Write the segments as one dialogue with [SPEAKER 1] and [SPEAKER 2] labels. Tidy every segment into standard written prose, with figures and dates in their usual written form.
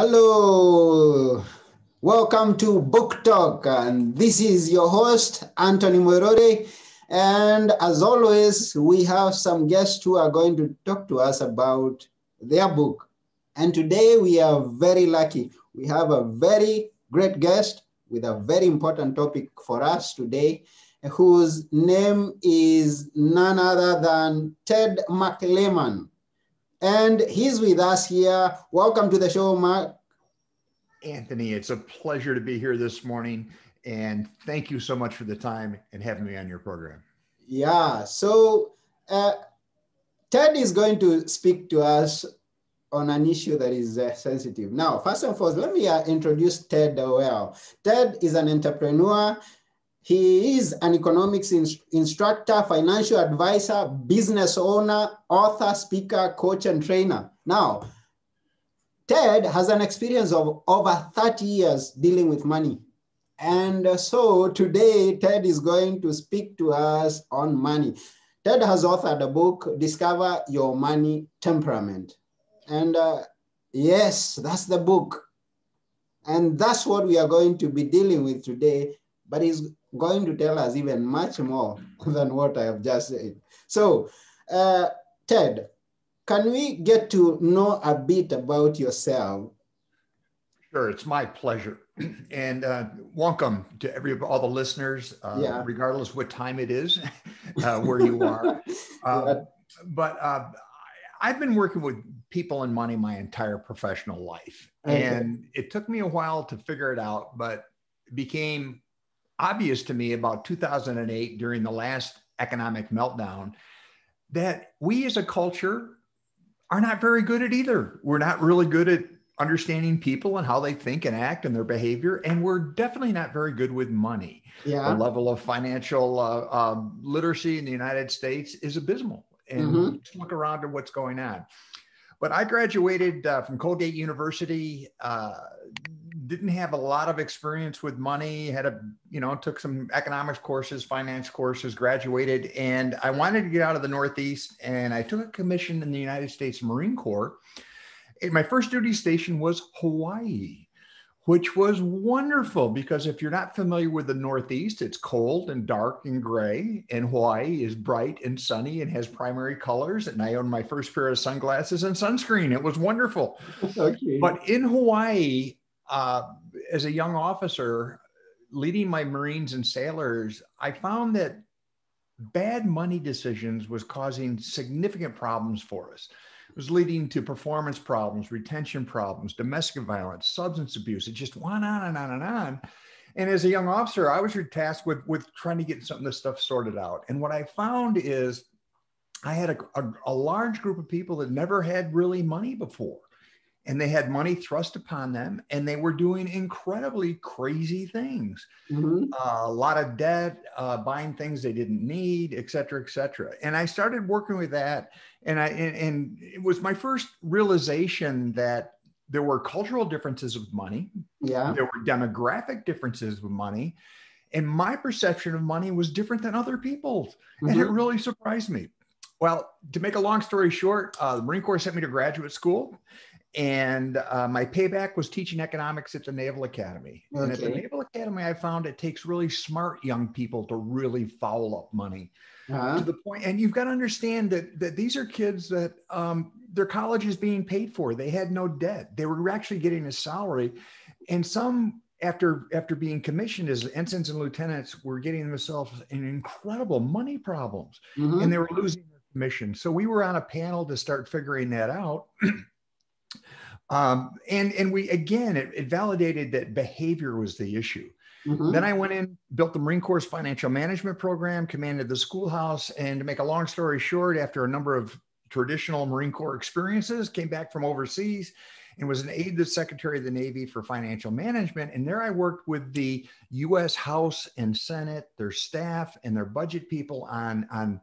[SPEAKER 1] Hello, welcome to Book Talk, and this is your host, Anthony Morore. And as always, we have some guests who are going to talk to us about their book. And today we are very lucky. We have a very great guest with a very important topic for us today, whose name is none other than Ted McLyman. And he's with us here. Welcome to the show, Mark.
[SPEAKER 2] Anthony, it's a pleasure to be here this morning. And thank you so much for the time and having me on your program.
[SPEAKER 1] Yeah, so Ted is going to speak to us on an issue that is sensitive. Now, first and foremost, let me introduce Ted well. Ted is an entrepreneur. He is an economics instructor, financial advisor, business owner, author, speaker, coach, and trainer. Now, Ted has an experience of over 30 years dealing with money. And so today, Ted is going to speak to us on money. Ted has authored a book, Discover Your Money Temperament. And yes, that's the book. And that's what we are going to be dealing with today. But he's going to tell us even much more than what I have just said. So, Ted, can we get to know a bit about yourself?
[SPEAKER 2] Sure, it's my pleasure. And welcome to all the listeners, regardless what time it is, where you are. But I've been working with people and money my entire professional life. Okay. And it took me a while to figure it out, but it became obvious to me about 2008 during the last economic meltdown that we as a culture are not very good at either. We're not really good at understanding people and how they think and act and their behavior. And we're definitely not very good with money. Yeah. The level of financial literacy in the United States is abysmal. And just look around at what's going on. But I graduated from Colgate University, didn't have a lot of experience with money, took some economics courses, finance courses, graduated, and I wanted to get out of the Northeast, and I took a commission in the United States Marine Corps. And my first duty station was Hawaii, which was wonderful because if you're not familiar with the Northeast, it's cold and dark and gray, and Hawaii is bright and sunny and has primary colors. And I owned my first pair of sunglasses and sunscreen. It was wonderful. Okay. But in Hawaii, as a young officer leading my Marines and sailors, I found that bad money decisions was causing significant problems for us. It was leading to performance problems, retention problems, domestic violence, substance abuse. It just went on and on and on. And as a young officer, I was tasked with trying to get some of this stuff sorted out. And what I found is I had a large group of people that never had really money before. And they had money thrust upon them, and they were doing incredibly crazy things. A lot of debt, buying things they didn't need, et cetera, et cetera. And I started working with that. And it was my first realization that there were cultural differences with money. Yeah. There were demographic differences with money. And my perception of money was different than other people's. And it really surprised me. Well, to make a long story short, the Marine Corps sent me to graduate school. And my payback was teaching economics at the Naval Academy. Okay. And at the Naval Academy, I found it takes really smart young people to really foul up money to the point. And you've got to understand that these are kids that their college is being paid for. They had no debt. They were actually getting a salary. And some, after being commissioned as ensigns and lieutenants, were getting themselves in incredible money problems. And they were losing their commission. So we were on a panel to start figuring that out. And we, again, it validated that behavior was the issue. Then I went in, built the Marine Corps financial management program, commanded the schoolhouse. And to make a long story short, after a number of traditional Marine Corps experiences, came back from overseas and was an aide to the Secretary of the Navy for financial management. And there I worked with the U.S. House and Senate, their staff and their budget people on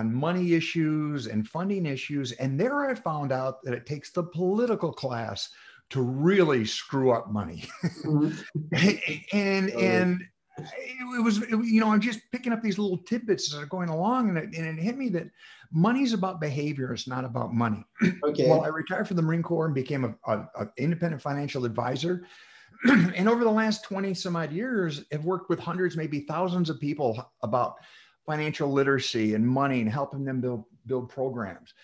[SPEAKER 2] money issues and funding issues. And there I found out that it takes the political class to really screw up money. And I'm just picking up these little tidbits that are going along, and it hit me that money's about behavior. It's not about money.
[SPEAKER 1] Okay.
[SPEAKER 2] Well, I retired from the Marine Corps and became an independent financial advisor. And over the last 20 some odd years, I've worked with hundreds, maybe thousands of people about financial literacy and money and helping them build programs.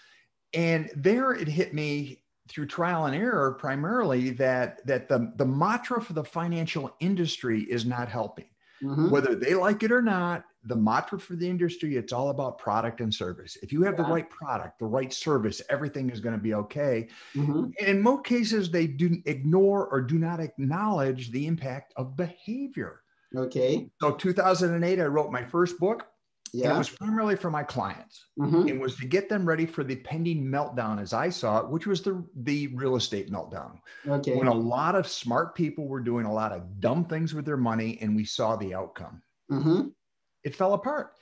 [SPEAKER 2] And there it hit me through trial and error, primarily that the mantra for the financial industry is not helping. Mm-hmm. Whether they like it or not, the mantra for the industry, it's all about product and service. If you have the right product, the right service, everything is going to be okay. Mm-hmm. And in most cases, they do ignore or do not acknowledge the impact of behavior.
[SPEAKER 1] Okay.
[SPEAKER 2] So 2008, I wrote my first book. Yeah. And it was primarily for my clients. Mm-hmm. It was to get them ready for the pending meltdown, as I saw it, which was the real estate meltdown. Okay. When a lot of smart people were doing a lot of dumb things with their money, and we saw the outcome. Mm-hmm. It fell apart.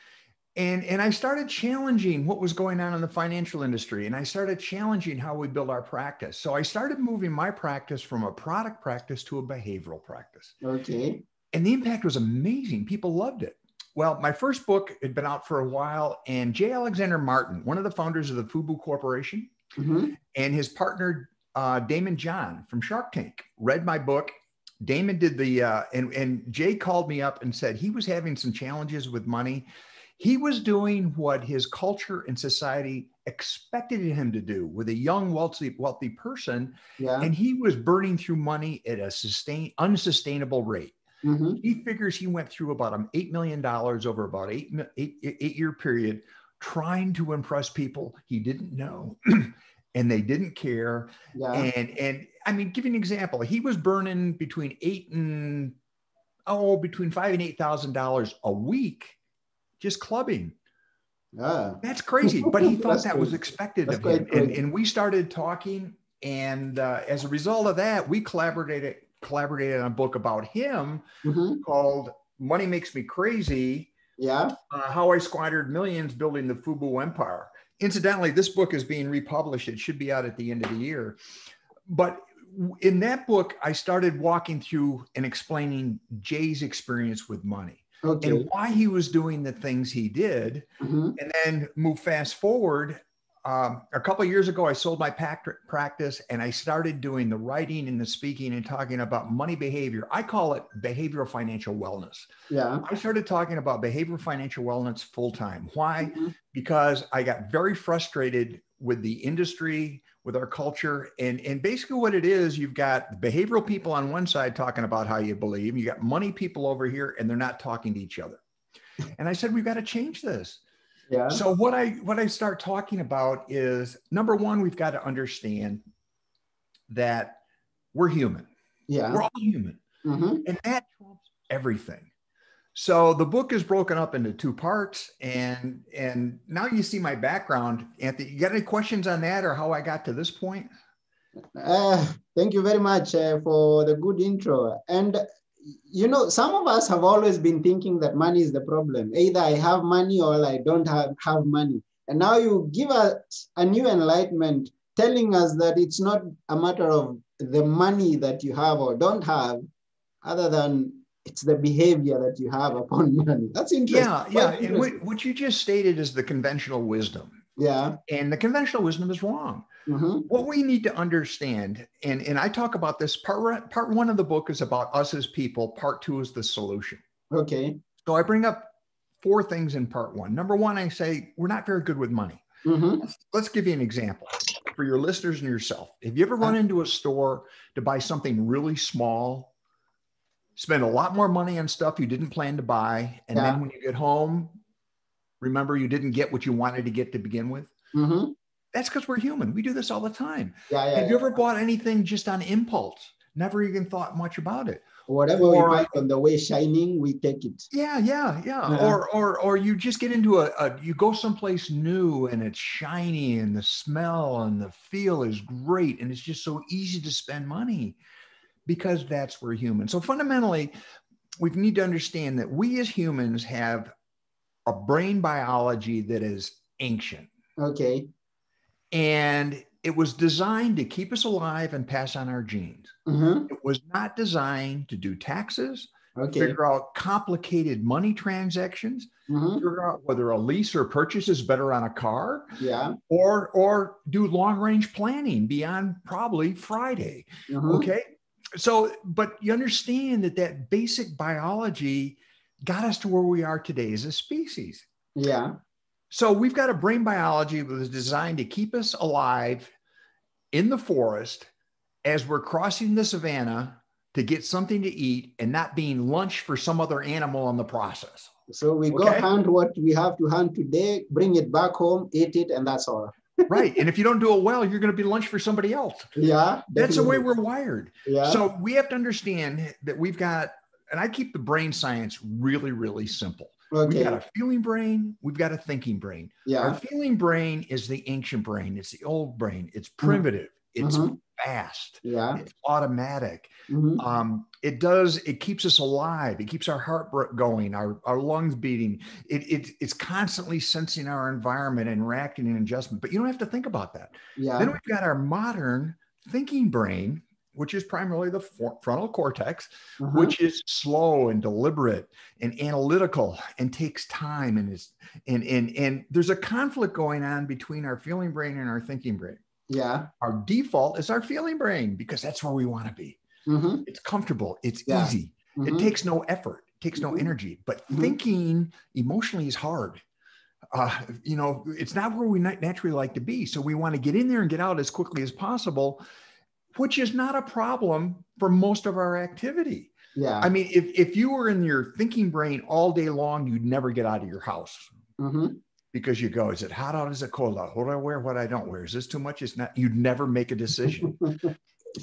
[SPEAKER 2] And I started challenging what was going on in the financial industry. And I started challenging how we build our practice. So I started moving my practice from a product practice to a behavioral practice. Okay. And the impact was amazing. People loved it. Well, my first book had been out for a while, and J. Alexander Martin, one of the founders of the FUBU Corporation, mm-hmm. and his partner, Damon John from Shark Tank, read my book. Damon did and Jay called me up and said he was having some challenges with money. He was doing what his culture and society expected him to do with a young, wealthy person, and he was burning through money at a unsustainable rate. Mm-hmm. He figures he went through about $8 million over about eight-year period trying to impress people he didn't know and they didn't care. Yeah. And I mean, give you an example. He was burning between $5,000 and $8,000 a week just clubbing. That's crazy. But he thought that was expected of him. And we started talking. And as a result of that, we collaborated on a book about him mm-hmm. called Money Makes Me Crazy. Yeah. How I Squandered Millions Building the FUBU Empire. Incidentally, this book is being republished. It should be out at the end of the year. But in that book, I started walking through and explaining Jay's experience with money. Okay. And why he was doing the things he did. Mm-hmm. And then move fast forward. A couple of years ago, I sold my practice and I started doing the writing and the speaking and talking about money behavior. I call it behavioral financial wellness. Yeah. I started talking about behavioral financial wellness full time. Why? Mm-hmm. Because I got very frustrated with the industry, with our culture. And basically what it is, you've got behavioral people on one side talking about how you believe. You got money people over here and they're not talking to each other. And I said, we've got to change this. Yeah. So what I start talking about is, number one, we've got to understand that we're human. Yeah. We're all human. Mm-hmm. And that trumps everything. So the book is broken up into two parts. And now you see my background. Anthony, you got any questions on that or how I got to this point?
[SPEAKER 1] Thank you very much for the good intro. And you know, some of us have always been thinking that money is the problem. Either I have money or I don't have money. And now you give us a new enlightenment telling us that it's not a matter of the money that you have or don't have, other than it's the behavior that you have upon money. That's interesting.
[SPEAKER 2] Yeah. And what you just stated is the conventional wisdom. Yeah. And the conventional wisdom is wrong. Mm-hmm. What we need to understand, and I talk about this, part one of the book is about us as people. Part two is the solution. Okay. So I bring up four things in part one. Number one, I say, we're not very good with money. Mm-hmm. Let's give you an example for your listeners and yourself. Have you ever run into a store to buy something really small, spend a lot more money on stuff you didn't plan to buy, and then when you get home, remember you didn't get what you wanted to get to begin with? Mm-hmm. That's because we're human. We do this all the time. Have you ever bought anything just on impulse? Never even thought much about it.
[SPEAKER 1] Whatever we buy on the way shining, we take it.
[SPEAKER 2] Yeah. Or you just get into you go someplace new and it's shiny and the smell and the feel is great. And it's just so easy to spend money because that's where we're human. So fundamentally, we need to understand that we as humans have a brain biology that is ancient. Okay. And it was designed to keep us alive and pass on our genes. Mm-hmm. It was not designed to do taxes, figure out complicated money transactions, figure out whether a lease or purchase is better on a car, or do long-range planning beyond probably Friday. Okay. So, but you understand that basic biology got us to where we are today as a species.
[SPEAKER 1] Yeah.
[SPEAKER 2] So we've got a brain biology that was designed to keep us alive in the forest as we're crossing the savannah to get something to eat and not being lunch for some other animal in the process.
[SPEAKER 1] So we go hunt what we have to hunt today, bring it back home, eat it, and that's all.
[SPEAKER 2] Right. And if you don't do it well, you're going to be lunch for somebody else.
[SPEAKER 1] Yeah.
[SPEAKER 2] That's the way we're wired.
[SPEAKER 1] Yeah.
[SPEAKER 2] So we have to understand that we've got, and I keep the brain science really, really simple.
[SPEAKER 1] Okay.
[SPEAKER 2] We've got a feeling brain. We've got a thinking brain.
[SPEAKER 1] Yeah.
[SPEAKER 2] Our feeling brain is the ancient brain. It's the old brain. It's primitive. It's fast.
[SPEAKER 1] Yeah.
[SPEAKER 2] It's automatic. It keeps us alive. It keeps our heart going, our lungs beating. It's constantly sensing our environment and reacting and adjustment, but you don't have to think about that.
[SPEAKER 1] Yeah.
[SPEAKER 2] Then we've got our modern thinking brain, which is primarily the frontal cortex, which is slow and deliberate and analytical and takes time. And there's a conflict going on between our feeling brain and our thinking brain.
[SPEAKER 1] Yeah.
[SPEAKER 2] Our default is our feeling brain because that's where we want to be. It's comfortable. It's easy. It takes no effort. It takes no energy. But thinking emotionally is hard. It's not where we naturally like to be. So we want to get in there and get out as quickly as possible, which is not a problem for most of our activity.
[SPEAKER 1] Yeah.
[SPEAKER 2] I mean, if you were in your thinking brain all day long, you'd never get out of your house. Because you go, is it hot out? Is it cold out? What do I wear? What I don't wear? Is this too much? It's not. You'd never make a decision.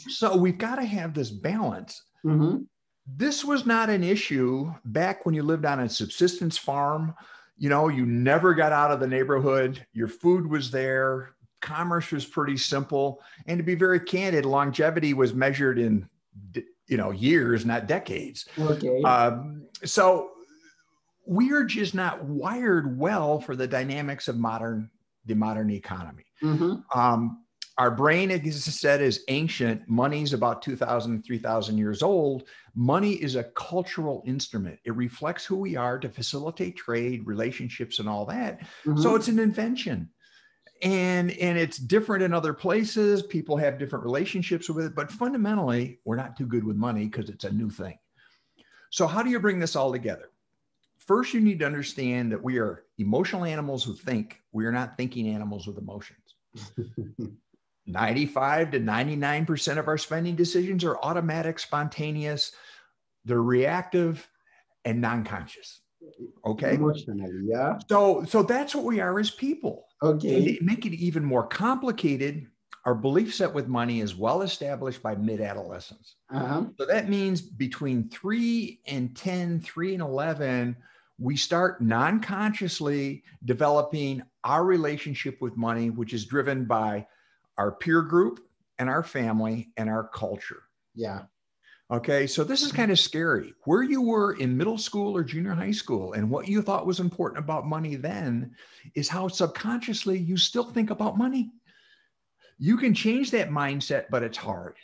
[SPEAKER 2] So we've got to have this balance. This was not an issue back when you lived on a subsistence farm. You never got out of the neighborhood. Your food was there. Commerce was pretty simple. And to be very candid, longevity was measured in, years, not decades.
[SPEAKER 1] Okay.
[SPEAKER 2] So we are just not wired well for the dynamics of the modern economy. Our brain, as I said, is ancient. Money's about 2,000, 3,000 years old. Money is a cultural instrument. It reflects who we are to facilitate trade, relationships, and all that. So it's an invention. And it's different in other places. People have different relationships with it. But fundamentally, we're not too good with money because it's a new thing. So how do you bring this all together? First, you need to understand that we are emotional animals who think. We are not thinking animals with emotions. 95 to 99% of our spending decisions are automatic, spontaneous. They're reactive and non-conscious. Okay.
[SPEAKER 1] Emotionally, yeah.
[SPEAKER 2] So that's what we are as people.
[SPEAKER 1] Okay.
[SPEAKER 2] And to make it even more complicated, our belief set with money is well established by mid-adolescence. So that means between 3 and 10, 3 and 11, we start non-consciously developing our relationship with money, which is driven by our peer group and our family and our culture.
[SPEAKER 1] Yeah.
[SPEAKER 2] Okay. So this is kind of scary. Where you were in middle school or junior high school and what you thought was important about money then is how subconsciously you still think about money. You can change that mindset, but it's hard.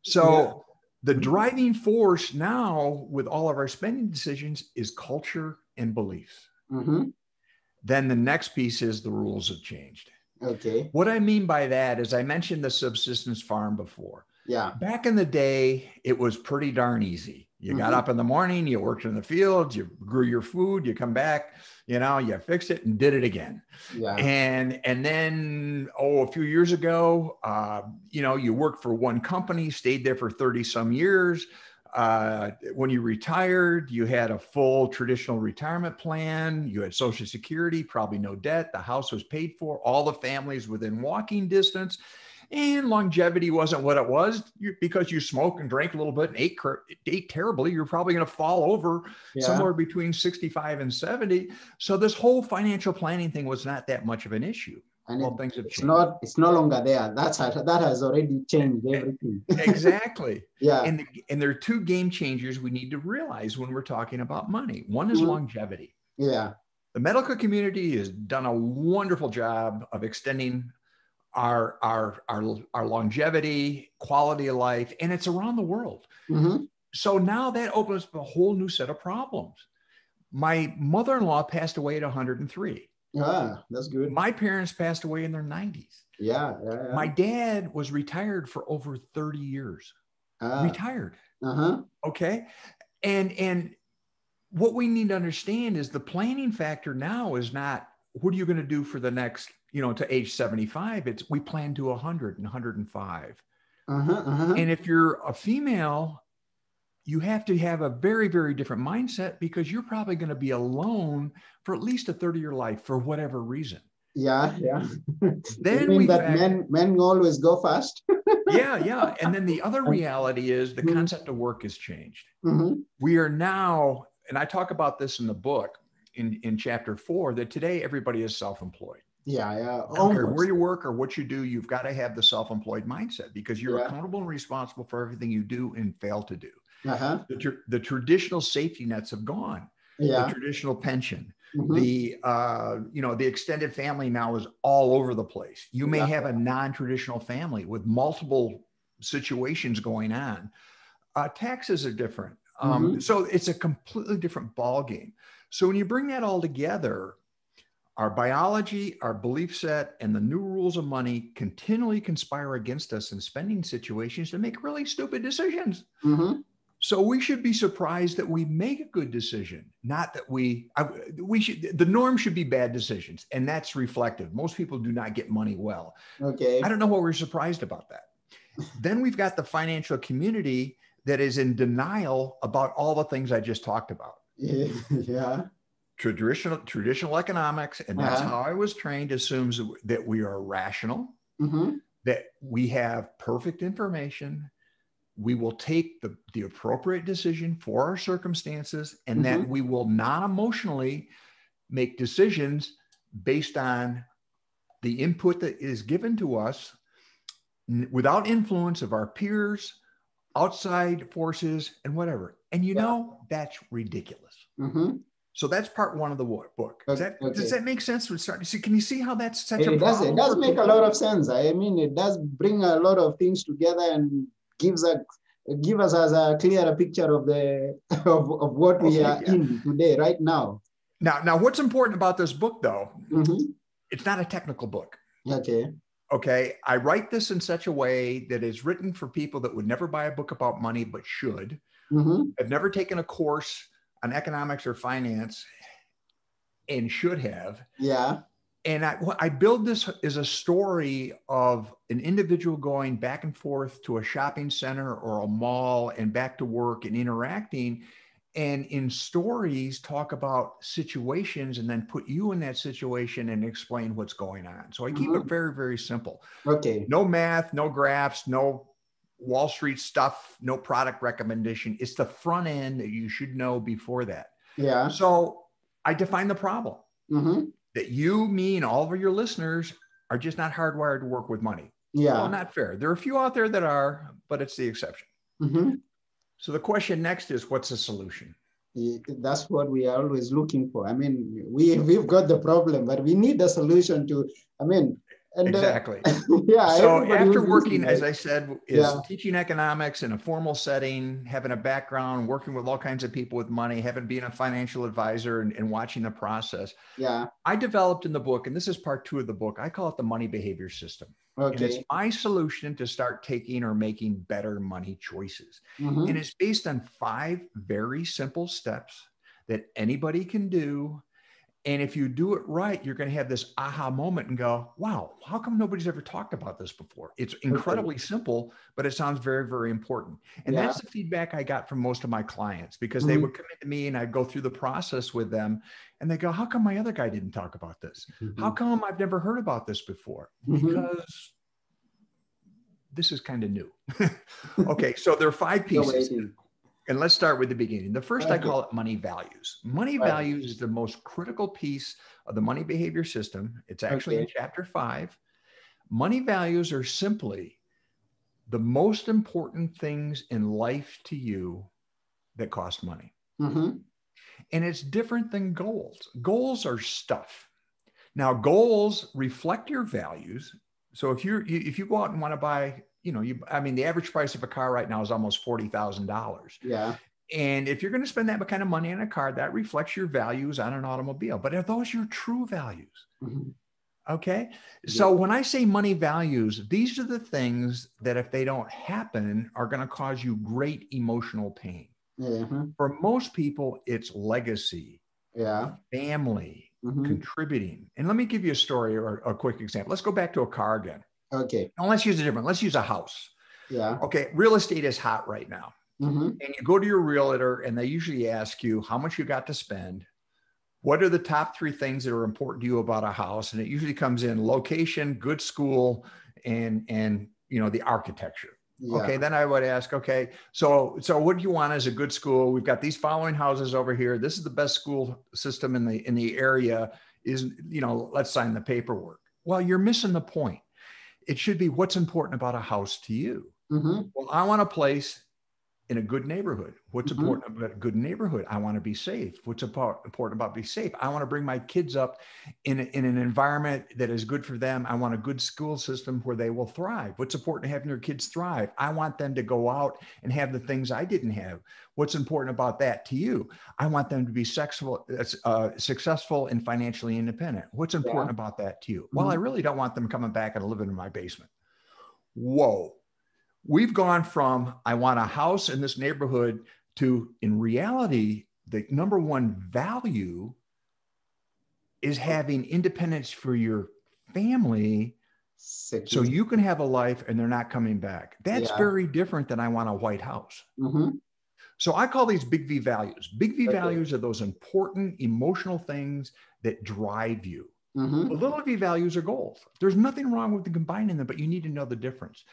[SPEAKER 2] So the driving force now with all of our spending decisions is culture and beliefs. Then the next piece is the rules have changed.
[SPEAKER 1] Okay.
[SPEAKER 2] What I mean by that is I mentioned the subsistence farm before.
[SPEAKER 1] Yeah.
[SPEAKER 2] Back in the day, it was pretty darn easy. You got up in the morning, you worked in the fields, you grew your food, you come back, you fixed it and did it again.
[SPEAKER 1] Yeah.
[SPEAKER 2] And then, a few years ago, you worked for one company, stayed there for 30 some years. When you retired, you had a full traditional retirement plan. You had Social Security, probably no debt. The house was paid for. All the families within walking distance. And longevity wasn't what it was because you smoked and drank a little bit and ate terribly. You're probably going to fall over somewhere between 65 and 70. So this whole financial planning thing was not that much of an issue. And things have changed.
[SPEAKER 1] It's no longer there. That has already changed everything.
[SPEAKER 2] Exactly.
[SPEAKER 1] Yeah.
[SPEAKER 2] And there are two game changers we need to realize when we're talking about money. One is longevity.
[SPEAKER 1] Yeah.
[SPEAKER 2] The medical community has done a wonderful job of extending our longevity, quality of life, and it's around the world. So now that opens up a whole new set of problems. My mother-in-law passed away at 103.
[SPEAKER 1] Ah, that's good.
[SPEAKER 2] My parents passed away in their 90s.
[SPEAKER 1] Yeah.
[SPEAKER 2] My dad was retired for over 30 years. Retired. Okay. And what we need to understand is the planning factor now is not what are you going to do for the next, to age 75. It's we plan to 100 and 105. And if you're a female, you have to have a very, very different mindset because you're probably going to be alone for at least a third of your life for whatever reason.
[SPEAKER 1] Yeah.
[SPEAKER 2] Then
[SPEAKER 1] you mean that men always go fast?
[SPEAKER 2] Yeah. And then the other reality is the concept of work has changed. We are now, and I talk about this in the book in chapter 4, that today everybody is self-employed.
[SPEAKER 1] Yeah.
[SPEAKER 2] I don't care where you work or what you do, you've got to have the self-employed mindset because you're accountable and responsible for everything you do and fail to do. The traditional safety nets have gone. The traditional pension, the extended family now is all over the place. You may have a non-traditional family with multiple situations going on. Taxes are different. So it's a completely different ballgame. So when you bring that all together, our biology, our belief set, and the new rules of money continually conspire against us in spending situations to make really stupid decisions. So we should be surprised that we make a good decision, not that we should, the norm should be bad decisions. And that's reflective. Most people do not get money well.
[SPEAKER 1] Okay.
[SPEAKER 2] I don't know what we're surprised about that. Then we've got the financial community that is in denial about all the things I just talked about.
[SPEAKER 1] Yeah.
[SPEAKER 2] Traditional economics, and that's how I was trained, assumes that we are rational, that we have perfect information, we will take the appropriate decision for our circumstances, and that we will non-emotionally make decisions based on the input that is given to us without influence of our peers, outside forces, and whatever. And that's ridiculous. So that's part one of the book. Does that make sense? Can you see how that's such a problem?
[SPEAKER 1] It does make a lot of sense. I mean, it does bring a lot of things together and give us as a clearer picture of of what we are in today, right now.
[SPEAKER 2] Now, what's important about this book, though? It's not a technical book. Okay. I write this in such a way that is written for people that would never buy a book about money, but should. Have never taken a course on economics or finance and should have.
[SPEAKER 1] Yeah.
[SPEAKER 2] And I build this as a story of an individual going back and forth to a shopping center or a mall and back to work and interacting. And in stories, talk about situations and then put you in that situation and explain what's going on. So I keep it very, very simple.
[SPEAKER 1] Okay.
[SPEAKER 2] No math, no graphs, no Wall Street stuff, no product recommendation. It's the front end that you should know before that.
[SPEAKER 1] Yeah.
[SPEAKER 2] So I define the problem that you, me, and all of your listeners are just not hardwired to work with money.
[SPEAKER 1] Yeah.
[SPEAKER 2] Well, not fair. There are a few out there that are, but it's the exception. So the question next is, what's the solution?
[SPEAKER 1] That's what we are always looking for. I mean, we've got the problem, but we need a solution to,
[SPEAKER 2] exactly.
[SPEAKER 1] Yeah.
[SPEAKER 2] So after working, as I said, teaching economics in a formal setting, having a background, working with all kinds of people with money, having been a financial advisor and watching the process.
[SPEAKER 1] Yeah.
[SPEAKER 2] I developed in the book, and this is part 2 of the book, I call it the money behavior system.
[SPEAKER 1] Okay.
[SPEAKER 2] And it's my solution to start taking or making better money choices. And it's based on 5 very simple steps that anybody can do. And if you do it right, you're going to have this aha moment and go, wow, how come nobody's ever talked about this before? It's incredibly simple, but it sounds very, very important. And that's the feedback I got from most of my clients, because they would come into me and I'd go through the process with them and they go, how come my other guy didn't talk about this? How come I've never heard about this before? Because this is kind of new. Okay, so there are 5 pieces. And let's start with the beginning. The first, I call it money values. Money values is the most critical piece of the money behavior system. It's actually in chapter 5. Money values are simply the most important things in life to you that cost money. And it's different than goals. Goals are stuff. Now, goals reflect your values. So if you go out and want to buy I mean, the average price of a car right now is almost $40,000.
[SPEAKER 1] Yeah.
[SPEAKER 2] And if you're going to spend that kind of money on a car, that reflects your values on an automobile. But are those your true values?
[SPEAKER 1] Mm-hmm.
[SPEAKER 2] Okay. So when I say money values, these are the things that if they don't happen are going to cause you great emotional pain.
[SPEAKER 1] Mm-hmm.
[SPEAKER 2] For most people, it's legacy, family, contributing. And let me give you a story or a quick example. Let's go back to a car again.
[SPEAKER 1] Okay.
[SPEAKER 2] Now let's use a different, let's use a house.
[SPEAKER 1] Yeah.
[SPEAKER 2] Okay. Real estate is hot right now. And you go to your realtor and they usually ask you how much you got to spend. What are the top 3 things that are important to you about a house? And it usually comes in location, good school, and the architecture. Yeah. Okay. Then I would ask, okay, so what do you want as a good school? We've got these following houses over here. This is the best school system in the area. Let's sign the paperwork. Well, you're missing the point. It should be what's important about a house to you. Well, I want a place in a good neighborhood. What's important about a good neighborhood? I want to be safe. What's important about being safe? I want to bring my kids up in an environment that is good for them. I want a good school system where they will thrive. What's important to having your kids thrive? I want them to go out and have the things I didn't have. What's important about that to you? I want them to be successful and financially independent. What's important about that to you? Well, I really don't want them coming back and living in my basement. Whoa. We've gone from, I want a house in this neighborhood to, in reality, the number one value is having independence for your family so you can have a life and they're not coming back. That's very different than I want a white house. So I call these big V values. Big V values are those important emotional things that drive you. The little V values are goals. There's nothing wrong with combining them, but you need to know the difference.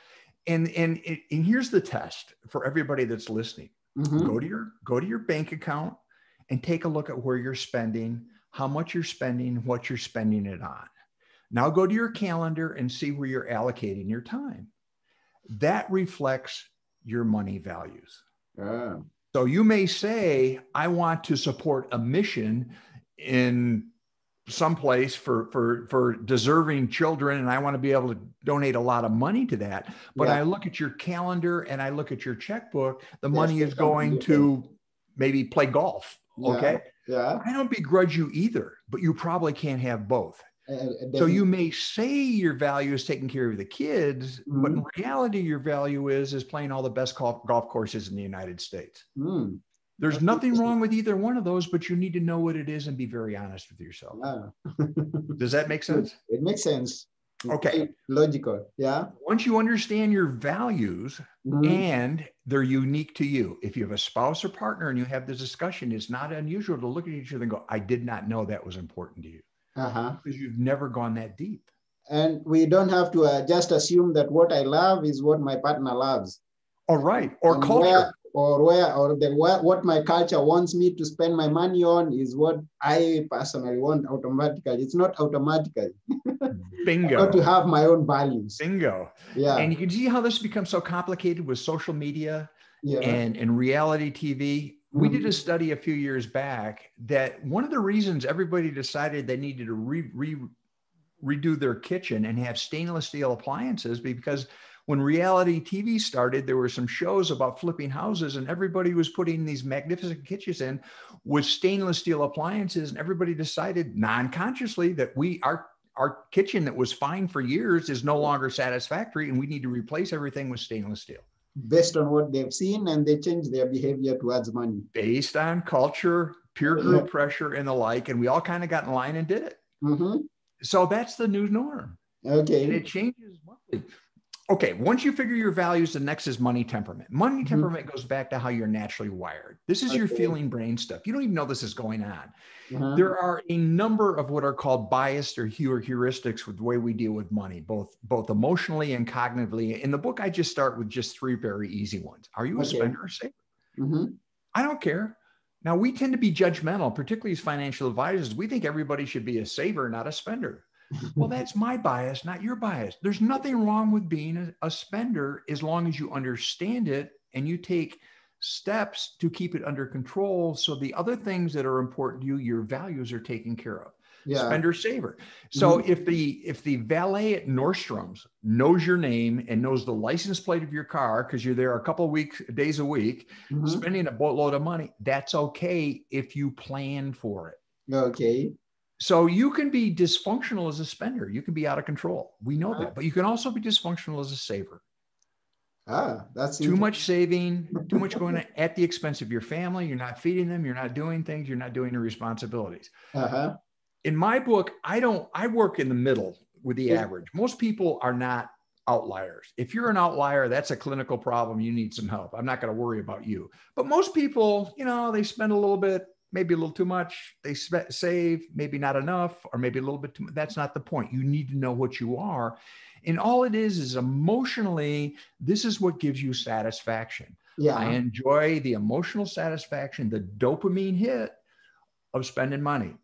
[SPEAKER 2] And here's the test for everybody that's listening. Go to your bank account and take a look at where you're spending, how much you're spending, what you're spending it on. Now go to your calendar and see where you're allocating your time. That reflects your money values. So you may say, I want to support a mission in someplace for deserving children, and I want to be able to donate a lot of money to that. But I look at your calendar and I look at your checkbook, the money is going to maybe play golf. Okay. I don't begrudge you either, but you probably can't have both. So you may say your value is taking care of the kids, but in reality, your value is playing all the best golf courses in the United States. There's nothing wrong with either one of those, but you need to know what it is and be very honest with yourself. Does that make sense?
[SPEAKER 1] It makes sense.
[SPEAKER 2] Okay.
[SPEAKER 1] Logical. Yeah.
[SPEAKER 2] Once you understand your values and they're unique to you, if you have a spouse or partner and you have this discussion, it's not unusual to look at each other and go, I did not know that was important to you. Because you've never gone that deep.
[SPEAKER 1] And we don't have to just assume that what I love is what my partner loves.
[SPEAKER 2] All right. Or culture.
[SPEAKER 1] What my culture wants me to spend my money on is what I personally want automatically. It's not automatically.
[SPEAKER 2] Bingo.
[SPEAKER 1] I've got to have my own values.
[SPEAKER 2] Bingo.
[SPEAKER 1] Yeah.
[SPEAKER 2] And you can see how this becomes so complicated with social media and reality TV. We did a study a few years back that one of the reasons everybody decided they needed to redo their kitchen and have stainless steel appliances because when reality TV started, there were some shows about flipping houses and everybody was putting these magnificent kitchens in with stainless steel appliances. And everybody decided non-consciously that our kitchen that was fine for years is no longer satisfactory and we need to replace everything with stainless steel.
[SPEAKER 1] Based on what they've seen, and they change their behavior towards money.
[SPEAKER 2] Based on culture, peer group pressure, and the like. And we all kind of got in line and did it. So that's the new norm.
[SPEAKER 1] Okay.
[SPEAKER 2] And it changes monthly. Okay, once you figure your values, the next is money temperament. Money temperament goes back to how you're naturally wired. This is your feeling brain stuff. You don't even know this is going on. There are a number of what are called biased or heuristics with the way we deal with money, both emotionally and cognitively. In the book, I just start with just 3 very easy ones. Are you a spender or saver? I don't care. Now, we tend to be judgmental, particularly as financial advisors. We think everybody should be a saver, not a spender. Well, that's my bias, not your bias. There's nothing wrong with being a spender as long as you understand it and you take steps to keep it under control. So the other things that are important to you, your values are taken care of. spender saver. So if the valet at Nordstrom's knows your name and knows the license plate of your car, because you're there a couple of days a week, spending a boatload of money, that's okay if you plan for it.
[SPEAKER 1] Okay.
[SPEAKER 2] So you can be dysfunctional as a spender. You can be out of control. We know that, but you can also be dysfunctional as a saver.
[SPEAKER 1] That's
[SPEAKER 2] too much saving, too much going at the expense of your family. You're not feeding them. You're not doing things. You're not doing your responsibilities. In my book, I work in the middle with the average. Most people are not outliers. If you're an outlier, that's a clinical problem. You need some help. I'm not going to worry about you. But most people, they spend a little bit, maybe a little too much. They save, maybe not enough, or maybe a little bit too much. That's not the point. You need to know what you are. And all it is emotionally, this is what gives you satisfaction. I enjoy the emotional satisfaction, the dopamine hit of spending money.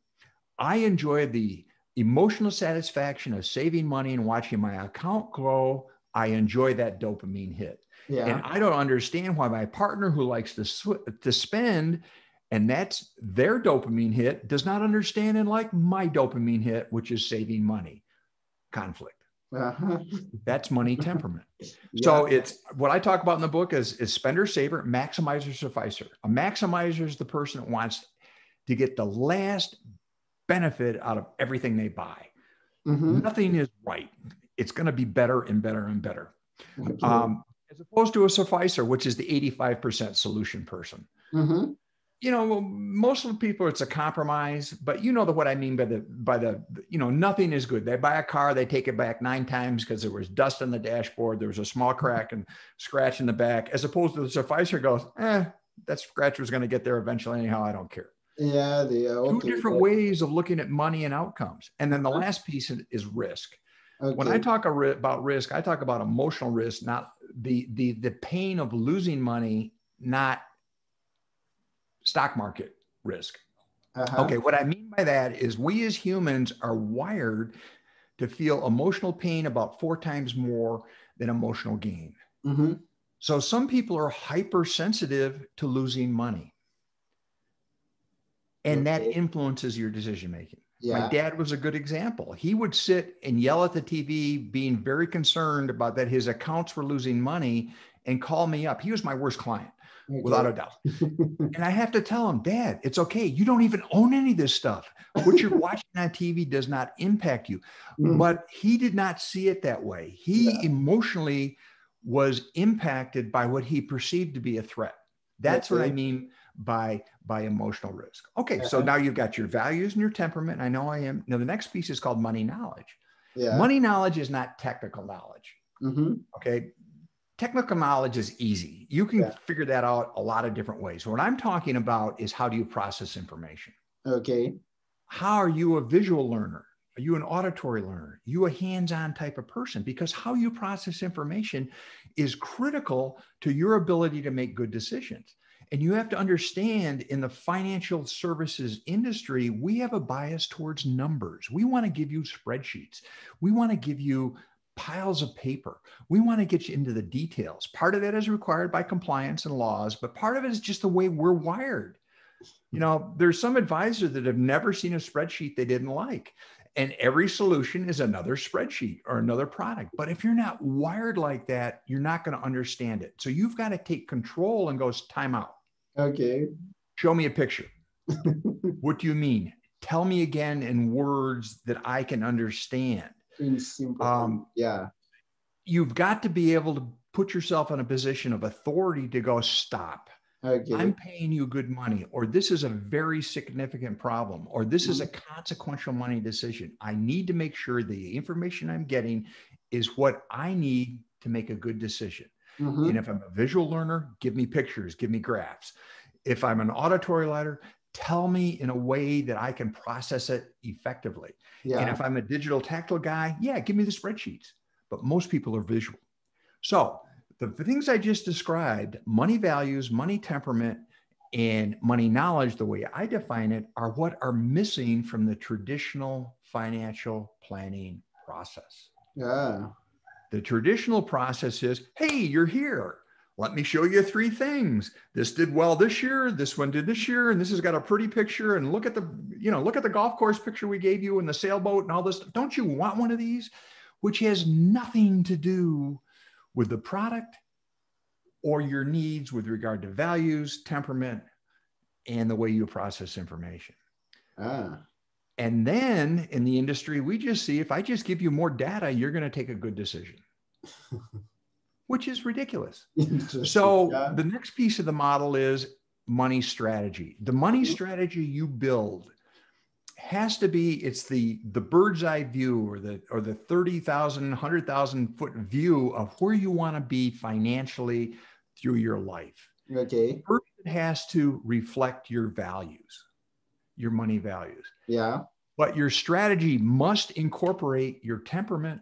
[SPEAKER 2] I enjoy the emotional satisfaction of saving money and watching my account grow. I enjoy that dopamine hit. And I don't understand why my partner who likes to spend, and that's their dopamine hit, does not understand and like my dopamine hit, which is saving money. Conflict. That's money temperament. So it's what I talk about in the book is spender, saver, maximizer, sufficer. A maximizer is the person that wants to get the last benefit out of everything they buy. Nothing is right. It's going to be better and better and better. As opposed to a sufficer, which is the 85% solution person. Most of the people, it's a compromise, but what I mean by the nothing is good. They buy a car, they take it back 9 times because there was dust on the dashboard. There was a small crack and scratch in the back, as opposed to the sufficer goes, that scratch was going to get there eventually. Anyhow, I don't care. Two different ways of looking at money and outcomes. And then the last piece is risk. When I talk about risk, I talk about emotional risk, not the pain of losing money, not stock market risk. Okay, what I mean by that is we as humans are wired to feel emotional pain about 4 times more than emotional gain. So some people are hypersensitive to losing money. And that influences your decision making. My dad was a good example. He would sit and yell at the TV, being very concerned about that his accounts were losing money, and call me up. He was my worst client. Without a doubt. And I have to tell him, Dad, it's okay. You don't even own any of this stuff. What you're watching on TV does not impact you. But he did not see it that way. He emotionally was impacted by what he perceived to be a threat. That's what I mean by emotional risk. Okay, so now you've got your values and your temperament. I know I am. Now the next piece is called money knowledge. Money knowledge is not technical knowledge. Okay. Technical knowledge is easy. You can figure that out a lot of different ways. What I'm talking about is how do you process information? How are you a visual learner? Are you an auditory learner? Are you a hands-on type of person? Because how you process information is critical to your ability to make good decisions. And you have to understand, in the financial services industry, we have a bias towards numbers. We want to give you spreadsheets. We want to give you piles of paper. We want to get you into the details. Part of that is required by compliance and laws, but part of it is just the way we're wired. There's some advisors that have never seen a spreadsheet they didn't like. And every solution is another spreadsheet or another product. But if you're not wired like that, you're not going to understand it. So you've got to take control and go, time out. Show me a picture. What do you mean? Tell me again in words that I can understand.
[SPEAKER 1] In simple,
[SPEAKER 2] You've got to be able to put yourself in a position of authority to go, stop. I'm paying you good money, or this is a very significant problem, or this is a consequential money decision. I need to make sure the information I'm getting is what I need to make a good decision. And if I'm a visual learner, give me pictures, give me graphs. If I'm an auditory learner, tell me in a way that I can process it effectively. And if I'm a digital tactile guy, give me the spreadsheets. But most people are visual. So the things I just described, money values, money temperament, and money knowledge, the way I define it, are what are missing from the traditional financial planning process. The traditional process is, hey, you're here. let me show you 3 things. This did well this year. This one did this year. And this has got a pretty picture. And look at the golf course picture we gave you and the sailboat and all this. Don't you want one of these? Which has nothing to do with the product or your needs with regard to values, temperament, and the way you process information. And then in the industry, we just see if I just give you more data, you're going to take a good decision, which is ridiculous. So the next piece of the model is money strategy. The money strategy you build has to be, it's the bird's eye view or the 30,000, 100,000 foot view of where you want to be financially through your life.
[SPEAKER 1] Okay.
[SPEAKER 2] First, it has to reflect your values, your money values.
[SPEAKER 1] Yeah.
[SPEAKER 2] But your strategy must incorporate your temperament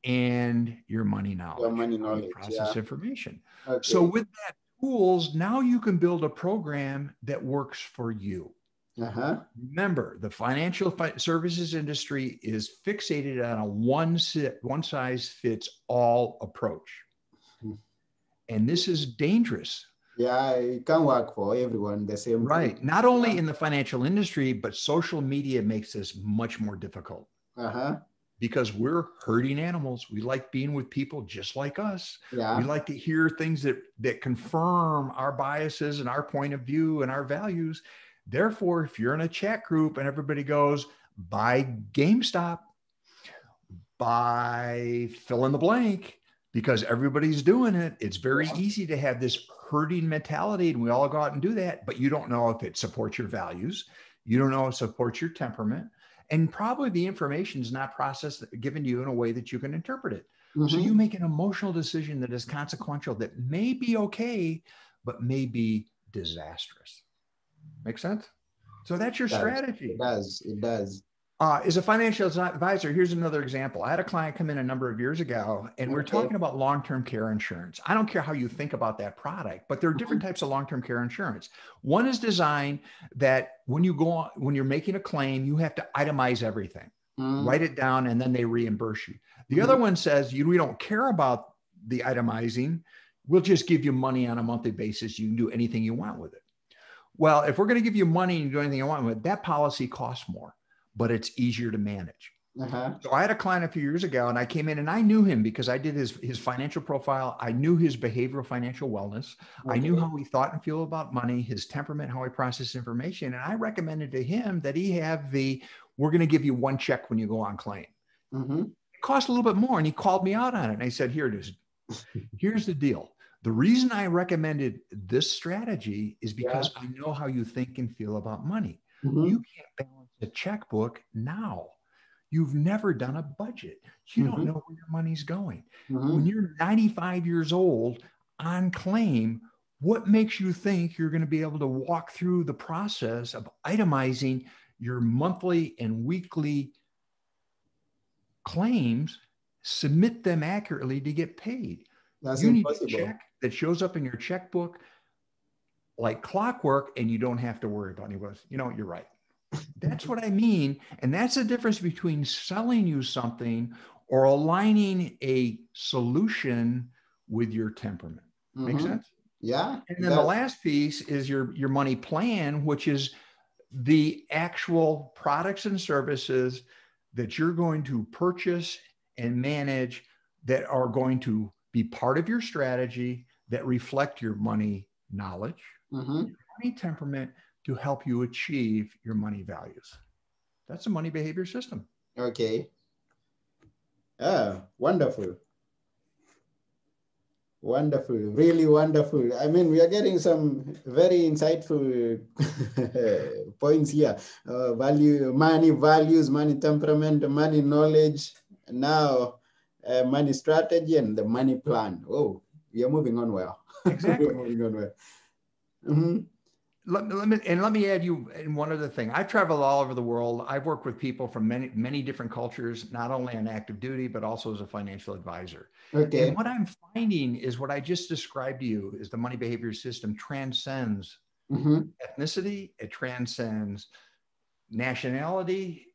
[SPEAKER 2] and your money knowledge.
[SPEAKER 1] Your money knowledge.
[SPEAKER 2] Process information.
[SPEAKER 1] Okay.
[SPEAKER 2] So with that tools, now you can build a program that works for you. Remember, the financial services industry is fixated on a one size fits all approach. And this is dangerous.
[SPEAKER 1] Yeah, it can work for everyone the same.
[SPEAKER 2] Right.
[SPEAKER 1] thing.
[SPEAKER 2] Not only in the financial industry, but social media makes this much more difficult. Because we're herding animals. We like being with people just like us.
[SPEAKER 1] Yeah.
[SPEAKER 2] We like to hear things that confirm our biases and our point of view and our values. Therefore, if you're in a chat group and everybody goes, buy GameStop, buy fill in the blank, because everybody's doing it, it's very easy to have this herding mentality, and we all go out and do that, but you don't know if it supports your values. You don't know if it supports your temperament. And probably the information is not processed, given to you in a way that you can interpret it. So you make an emotional decision that is consequential, that may be okay, but may be disastrous. Make sense? So that's your strategy.
[SPEAKER 1] It does.
[SPEAKER 2] As a financial advisor, here's another example. I had a client come in a number of years ago, and we're talking about long-term care insurance. I don't care how you think about that product, but there are different types of long-term care insurance. One is designed that when you're making a claim, you have to itemize everything, write it down, and then they reimburse you. The other one says, we don't care about the itemizing. We'll just give you money on a monthly basis. You can do anything you want with it. Well, if we're going to give you money and do anything you want with it, that policy costs more, but it's easier to manage. So I had a client a few years ago, and I came in and I knew him because I did his financial profile. I knew his behavioral financial wellness. I knew how he thought and feel about money, his temperament, how he processed information. And I recommended to him that he have we're going to give you one check when you go on claim. It cost a little bit more. And he called me out on it. And I said, here it is. Here's the deal. The reason I recommended this strategy is because I know how you think and feel about money. You can't balance a checkbook now. You've never done a budget. You don't know where your money's going. When you're 95 years old on claim, what makes you think you're going to be able to walk through the process of itemizing your monthly and weekly claims, submit them accurately to get paid? You need a check that shows up in your checkbook like clockwork, and you don't have to worry about it. He goes, you're right. That's what I mean. And that's the difference between selling you something or aligning a solution with your temperament. Make sense?
[SPEAKER 1] Yeah.
[SPEAKER 2] And then the last piece is your money plan, which is the actual products and services that you're going to purchase and manage that are going to be part of your strategy that reflect your money knowledge, your money temperament, to help you achieve your money values. That's a money behavior system.
[SPEAKER 1] Okay. Wonderful. Wonderful. Really wonderful. I mean, we are getting some very insightful points here. Money values, money temperament, money knowledge, now money strategy, and the money plan. Oh, we are moving on well.
[SPEAKER 2] Exactly.
[SPEAKER 1] We're moving on well.
[SPEAKER 2] Let me add you in one other thing. I've traveled all over the world. I've worked with people from many different cultures, not only on active duty, but also as a financial advisor. Okay. And what I'm finding is what I just described to you is the money behavior system transcends ethnicity. It transcends nationality,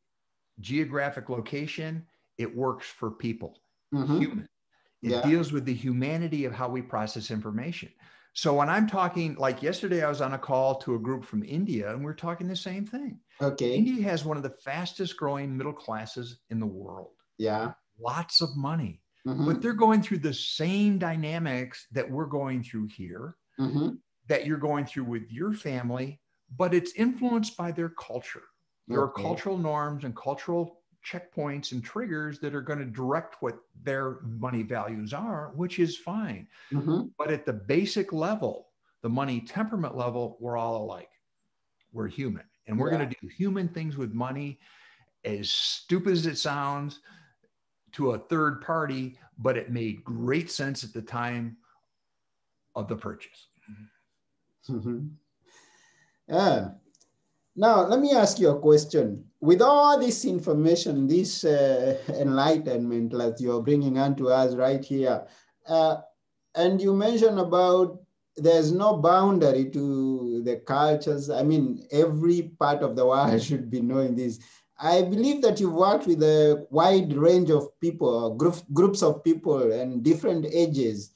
[SPEAKER 2] geographic location. It works for people, human. It deals with the humanity of how we process information. So when I'm talking, like yesterday, I was on a call to a group from India, and we're talking the same thing.
[SPEAKER 1] Okay.
[SPEAKER 2] India has one of the fastest growing middle classes in the world.
[SPEAKER 1] Yeah.
[SPEAKER 2] Lots of money, but they're going through the same dynamics that we're going through here, that you're going through with your family, but it's influenced by their culture. There are cultural norms and cultural checkpoints and triggers that are going to direct what their money values are, which is fine. But at the basic level, the money temperament level, we're all alike. We're human, and we're going to do human things with money, as stupid as it sounds to a third party, but it made great sense at the time of the purchase.
[SPEAKER 1] Now, let me ask you a question. With all this information, this enlightenment that you're bringing onto us right here, and you mentioned about there's no boundary to the cultures. I mean, every part of the world should be knowing this. I believe that you've worked with a wide range of people, groups of people and different ages.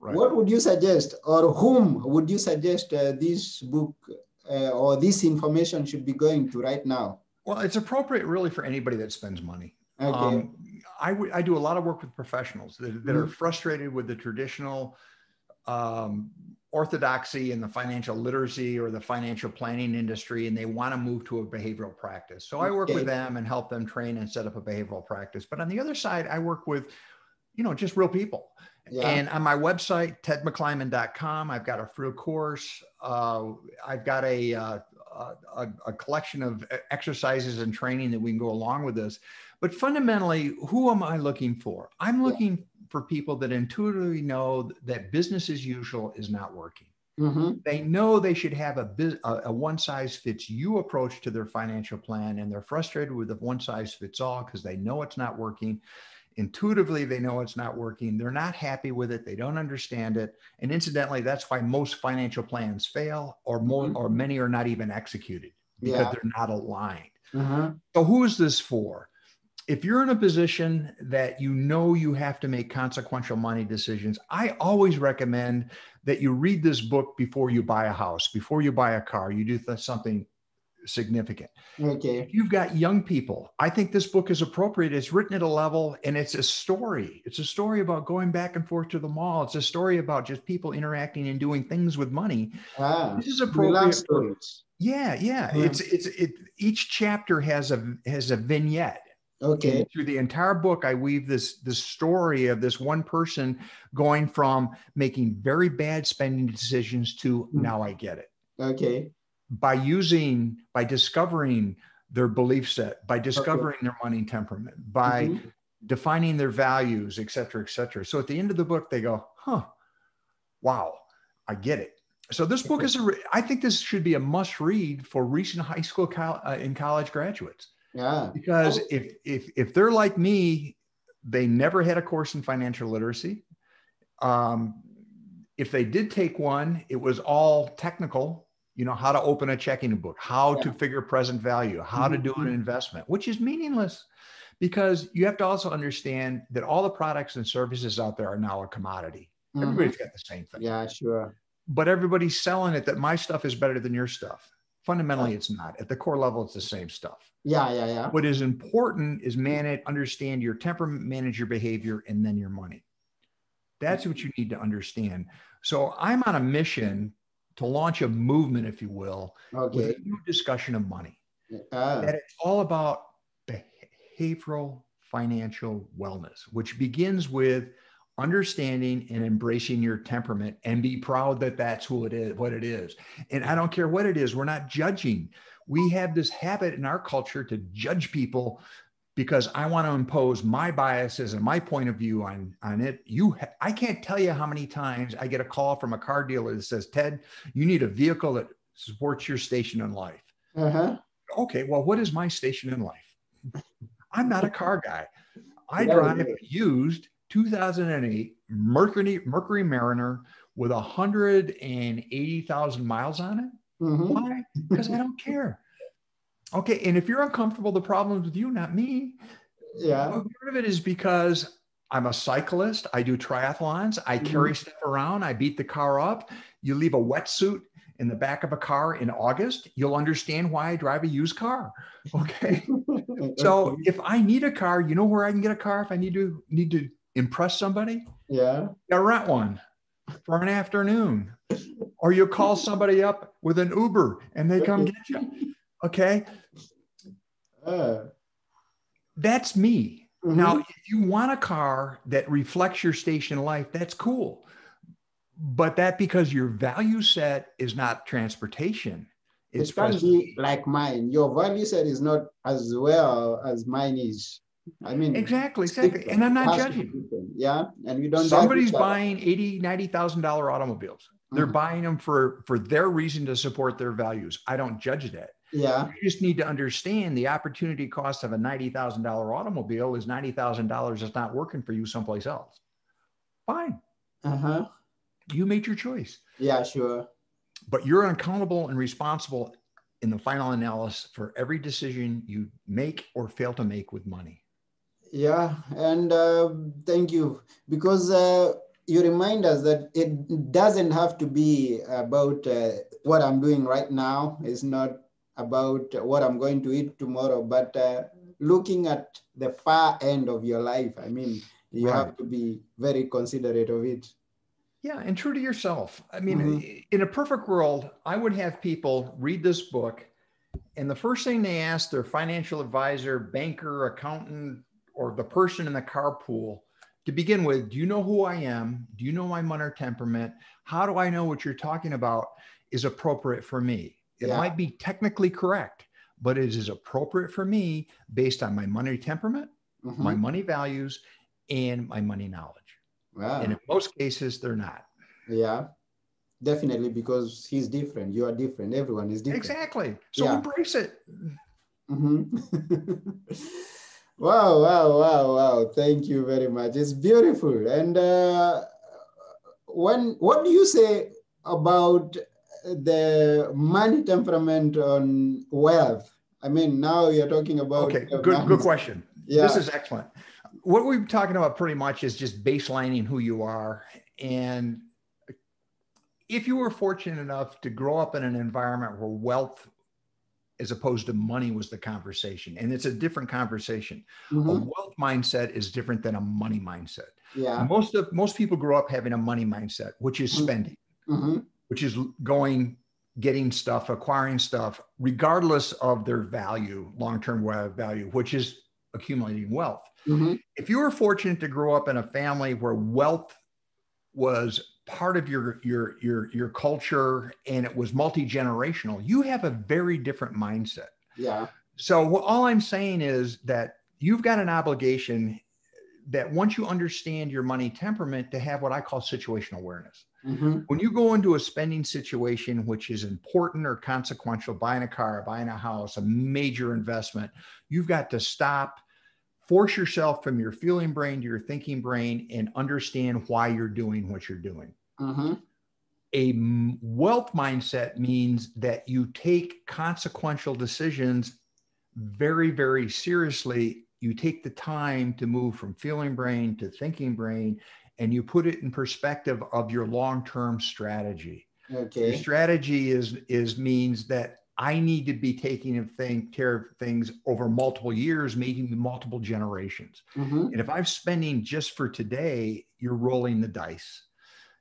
[SPEAKER 1] Right. What would you suggest, or whom would you suggest this book or this information should be going to right now?
[SPEAKER 2] Well, it's appropriate really for anybody that spends money.
[SPEAKER 1] Okay.
[SPEAKER 2] I do a lot of work with professionals that are frustrated with the traditional orthodoxy in the financial literacy or the financial planning industry, and they want to move to a behavioral practice. So I work with them and help them train and set up a behavioral practice. But on the other side, I work with, just real people. Yeah. And on my website, tedmclyman.com, I've got a free course. I've got a collection of exercises and training that we can go along with this. But fundamentally, who am I looking for? I'm looking for people that intuitively know that business as usual is not working. They know they should have a one-size-fits-you approach to their financial plan, and they're frustrated with the one-size-fits-all because they know it's not working. Intuitively, they know it's not working. They're not happy with it. They don't understand it. And incidentally, that's why most financial plans fail, or many are not even executed because they're not aligned. So who is this for? If you're in a position that you have to make consequential money decisions, I always recommend that you read this book before you buy a house, before you buy a car. You do something significant. Okay. If you've got young people, I think this book is appropriate. It's written at a level, and it's a story. It's a story about going back and forth to the mall. It's a story about just people interacting and doing things with money. This is appropriate. Yeah. Each chapter has a vignette. Okay. And through the entire book, I weave this story of this one person going from making very bad spending decisions to now I get it. Okay. By discovering their belief set, by discovering their money temperament, by defining their values, et cetera, et cetera. So at the end of the book, they go, wow, I get it. So this book I think this should be a must read for recent high school and college graduates. Yeah. Because if they're like me, they never had a course in financial literacy. If they did take one, it was all technical. How to open a checking book, how to figure present value, how to do an investment, which is meaningless because you have to also understand that all the products and services out there are now a commodity. Everybody's got the same thing. Yeah, sure. But everybody's selling it that my stuff is better than your stuff. Fundamentally, it's not. At the core level, it's the same stuff. Yeah. What is important is understand your temperament, manage your behavior, and then your money. That's what you need to understand. So I'm on a mission to launch a movement, if you will, with a new discussion of money. That it's all about behavioral financial wellness, which begins with understanding and embracing your temperament and be proud that that's what it is. And I don't care what it is. We're not judging. We have this habit in our culture to judge people because I want to impose my biases and my point of view on it. I can't tell you how many times I get a call from a car dealer that says, Ted, you need a vehicle that supports your station in life. Okay, well, what is my station in life? I'm not a car guy. I drive a used 2008 Mercury Mariner with 180,000 miles on it. Why? Because I don't care. Okay, and if you're uncomfortable, the problem's with you, not me. Yeah. Part of it is because I'm a cyclist. I do triathlons. I carry stuff around. I beat the car up. You leave a wetsuit in the back of a car in August, you'll understand why I drive a used car. Okay. So if I need a car, you know where I can get a car if I need to impress somebody?
[SPEAKER 1] Yeah.
[SPEAKER 2] You rent one for an afternoon. Or you call somebody up with an Uber and they come get you. Okay. That's me. Now, if you want a car that reflects your station in life, that's cool. But that because your value set is not transportation.
[SPEAKER 1] It can be like mine. Your value set is not as well as mine is. I mean,
[SPEAKER 2] exactly. And I'm not judging.
[SPEAKER 1] Yeah. And you don't
[SPEAKER 2] Somebody's buying $80,000, $90,000 automobiles. They're buying them for their reason to support their values. I don't judge that.
[SPEAKER 1] Yeah.
[SPEAKER 2] You just need to understand the opportunity cost of a $90,000 automobile is $90,000 that's not working for you someplace else. Fine. You made your choice.
[SPEAKER 1] Yeah, sure.
[SPEAKER 2] But you're accountable and responsible in the final analysis for every decision you make or fail to make with money.
[SPEAKER 1] Yeah, and thank you, because you remind us that it doesn't have to be about what I'm doing right now. It's not about what I'm going to eat tomorrow, but looking at the far end of your life. I mean, you have to be very considerate of it.
[SPEAKER 2] Yeah, and true to yourself. I mean, in a perfect world, I would have people read this book, and the first thing they ask their financial advisor, banker, accountant, or the person in the carpool to begin with, do you know who I am? Do you know my money temperament? How do I know what you're talking about is appropriate for me? It might be technically correct, but it is appropriate for me based on my money temperament, my money values, and my money knowledge. Wow. And in most cases, they're not.
[SPEAKER 1] Yeah, definitely, because he's different. You are different. Everyone is different.
[SPEAKER 2] Exactly. So embrace it.
[SPEAKER 1] Wow. Thank you very much. It's beautiful. And what do you say about the money temperament on wealth? I mean, now you're talking about...
[SPEAKER 2] Okay, good question. Yeah. This is excellent. What we're talking about pretty much is just baselining who you are. And if you were fortunate enough to grow up in an environment where wealth as opposed to money was the conversation, and it's a different conversation. A wealth mindset is different than a money mindset. Yeah. Most people grow up having a money mindset, which is spending, which is getting stuff, acquiring stuff, regardless of their value, long-term value, which is accumulating wealth. If you were fortunate to grow up in a family where wealth was part of your culture and it was multi-generational, you have a very different mindset. Yeah. So all I'm saying is that you've got an obligation that once you understand your money temperament, to have what I call situational awareness. When you go into a spending situation, which is important or consequential, buying a car, buying a house, a major investment, you've got to stop, force yourself from your feeling brain to your thinking brain, and understand why you're doing what you're doing. A wealth mindset means that you take consequential decisions very, very seriously. You take the time to move from feeling brain to thinking brain, and you put it in perspective of your long-term strategy. Okay. Your strategy means that I need to be taking care of things over multiple years, maybe multiple generations. And if I'm spending just for today, you're rolling the dice,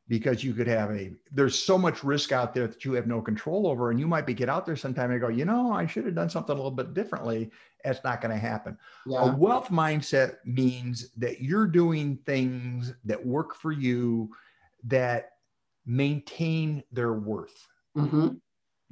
[SPEAKER 2] because you could have there's so much risk out there that you have no control over. And you might get out there sometime and go, I should have done something a little bit differently. That's not going to happen. Yeah. A wealth mindset means that you're doing things that work for you, that maintain their worth.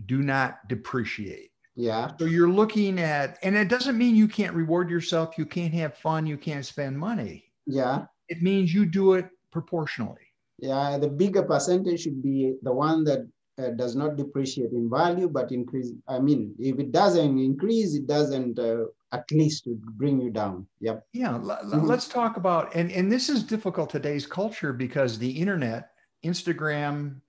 [SPEAKER 2] Do not depreciate. Yeah. So you're looking at, and it doesn't mean you can't reward yourself. You can't have fun. You can't spend money. Yeah. It means you do it proportionally. Yeah. The bigger percentage should be the one that does not depreciate in value, but increase. I mean, if it doesn't increase, it doesn't at least bring you down. Yep. Yeah. Let's talk about, and this is difficult today's culture, because the internet, Instagram,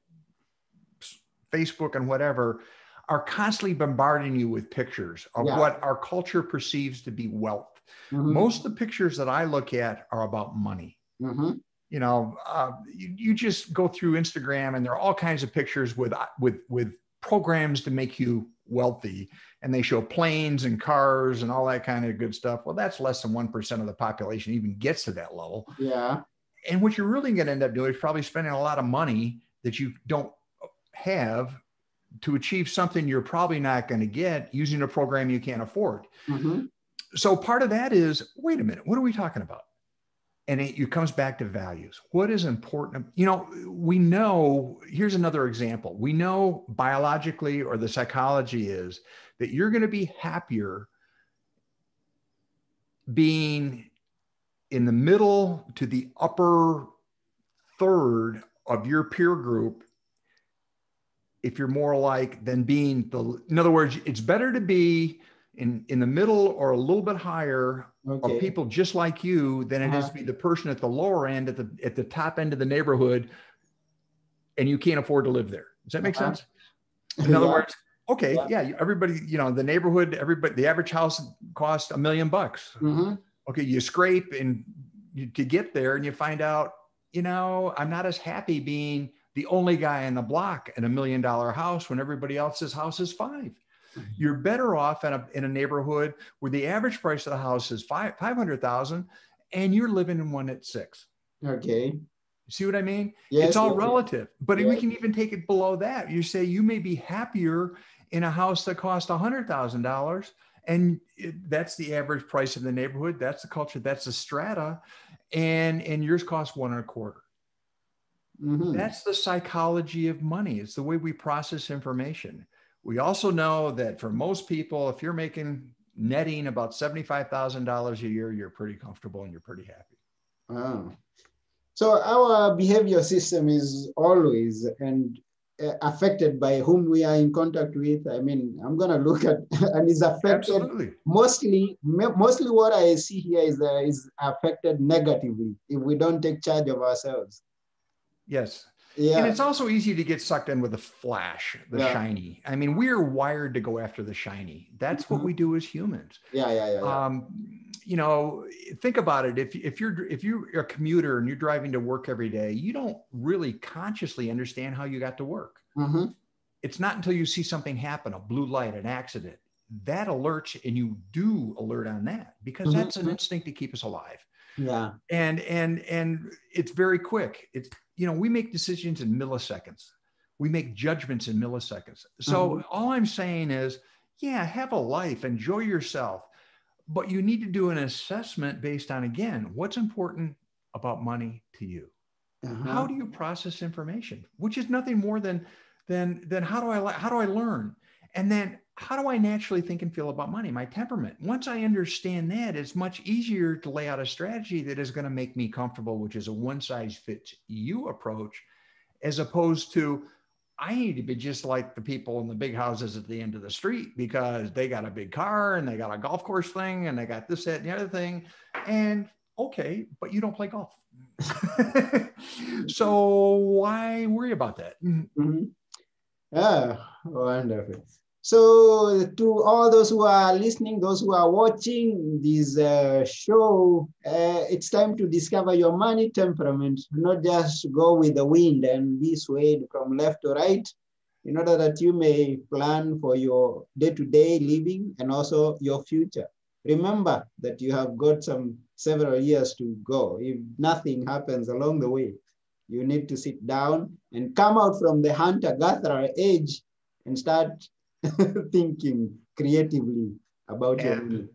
[SPEAKER 2] Facebook, and whatever are constantly bombarding you with pictures of what our culture perceives to be wealth. Most of the pictures that I look at are about money.
[SPEAKER 1] Mm-hmm.
[SPEAKER 2] You just go through Instagram and there are all kinds of pictures with programs to make you wealthy, and they show planes and cars and all that kind of good stuff. Well, that's less than 1% of the population even gets to that level.
[SPEAKER 1] Yeah.
[SPEAKER 2] And what you're really going to end up doing is probably spending a lot of money that you don't have to achieve something you're probably not going to get using a program you can't afford.
[SPEAKER 1] Mm-hmm.
[SPEAKER 2] So part of that is, wait a minute, what are we talking about? And it comes back to values. What is important? We know, here's another example. We know biologically, or the psychology is that you're going to be happier being in the middle to the upper third of your peer group if you're more alike than being in other words, it's better to be in the middle or a little bit higher of people just like you than it is to be the person at the lower end, at the top end of the neighborhood, and you can't afford to live there. Does that make sense? In other words, everybody, the neighborhood, the average house costs $1 million.
[SPEAKER 1] Mm-hmm.
[SPEAKER 2] Okay, you scrape to get there, and you find out, I'm not as happy being the only guy in the block in $1 million house when everybody else's house is $5 million. You're better off in a neighborhood where the average price of the house is $500,000 and you're living in one at $6 million.
[SPEAKER 1] Okay.
[SPEAKER 2] See what I mean?
[SPEAKER 1] Yes,
[SPEAKER 2] it's all relative, but we can even take it below that. You say you may be happier in a house that costs $100,000, and that's the average price in the neighborhood. That's the culture. That's the strata, and yours costs $1.25.
[SPEAKER 1] Mm-hmm.
[SPEAKER 2] That's the psychology of money. It's the way we process information. We also know that for most people, if you're netting about $75,000 a year, you're pretty comfortable and you're pretty happy.
[SPEAKER 1] Wow. So our behavior system is always affected by whom we are in contact with. I mean, I'm going to look at, and is affected.
[SPEAKER 2] Absolutely.
[SPEAKER 1] Mostly what I see here is affected negatively if we don't take charge of ourselves.
[SPEAKER 2] Yes.
[SPEAKER 1] Yeah.
[SPEAKER 2] And it's also easy to get sucked in with the flash, the shiny. I mean, we're wired to go after the shiny. That's what we do as humans.
[SPEAKER 1] Yeah.
[SPEAKER 2] Think about it. If you're a commuter and you're driving to work every day, you don't really consciously understand how you got to work.
[SPEAKER 1] Mm-hmm.
[SPEAKER 2] It's not until you see something happen, a blue light, an accident, that alerts, and you do alert on that because that's an instinct to keep us alive.
[SPEAKER 1] Yeah.
[SPEAKER 2] And it's very quick. It's, we make decisions in milliseconds. We make judgments in milliseconds. So all I'm saying is, have a life, enjoy yourself, but you need to do an assessment based on, again, what's important about money to you. How do you process information, which is nothing more than how do I learn? And then how do I naturally think and feel about money? My temperament. Once I understand that, it's much easier to lay out a strategy that is going to make me comfortable, which is a one size fits you approach, as opposed to I need to be just like the people in the big houses at the end of the street because they got a big car and they got a golf course thing and they got this, that, and the other thing. And okay, but you don't play golf. So why worry about that?
[SPEAKER 1] Mm-hmm. Ah, wonderful. So to all those who are listening, those who are watching this show, it's time to discover your money temperament, not just go with the wind and be swayed from left to right, in order that you may plan for your day-to-day living and also your future. Remember that you have got several years to go. If nothing happens along the way, you need to sit down and come out from the hunter-gatherer age and start thinking creatively about your money.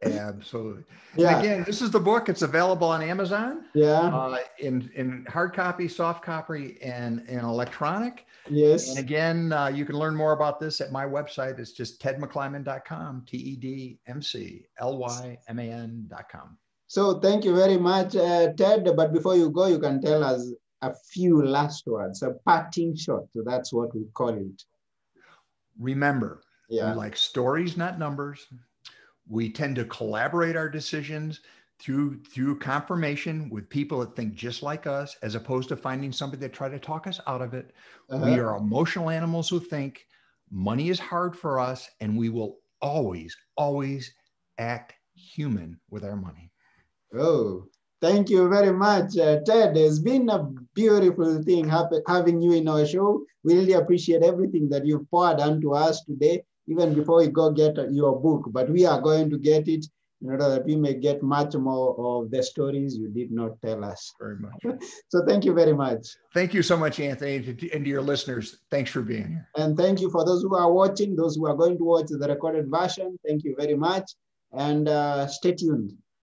[SPEAKER 2] Absolutely. Yeah. And again, this is the book. It's available on Amazon.
[SPEAKER 1] Yeah.
[SPEAKER 2] In hard copy, soft copy, and electronic.
[SPEAKER 1] Yes.
[SPEAKER 2] And again, you can learn more about this at my website. It's just tedmclyman.com, TEDMCLYMAN.com.
[SPEAKER 1] So thank you very much, Ted. But before you go, you can tell us a few last words, a parting shot. So that's what we call it.
[SPEAKER 2] Remember, we like stories, not numbers. We tend to collaborate our decisions through confirmation with people that think just like us, as opposed to finding somebody that try to talk us out of it. We are emotional animals who think. Money is hard for us, and we will always, always act human with our money.
[SPEAKER 1] Oh, Thank you very much, Ted. It's been a beautiful thing having you in our show. We really appreciate everything that you've poured onto us today, even before we go get your book. But we are going to get it in order that we may get much more of the stories you did not tell us.
[SPEAKER 2] Very much.
[SPEAKER 1] So thank you very much.
[SPEAKER 2] Thank you so much, Anthony, and to your listeners. Thanks for being here.
[SPEAKER 1] And thank you for those who are watching, those who are going to watch the recorded version. Thank you very much. And stay tuned.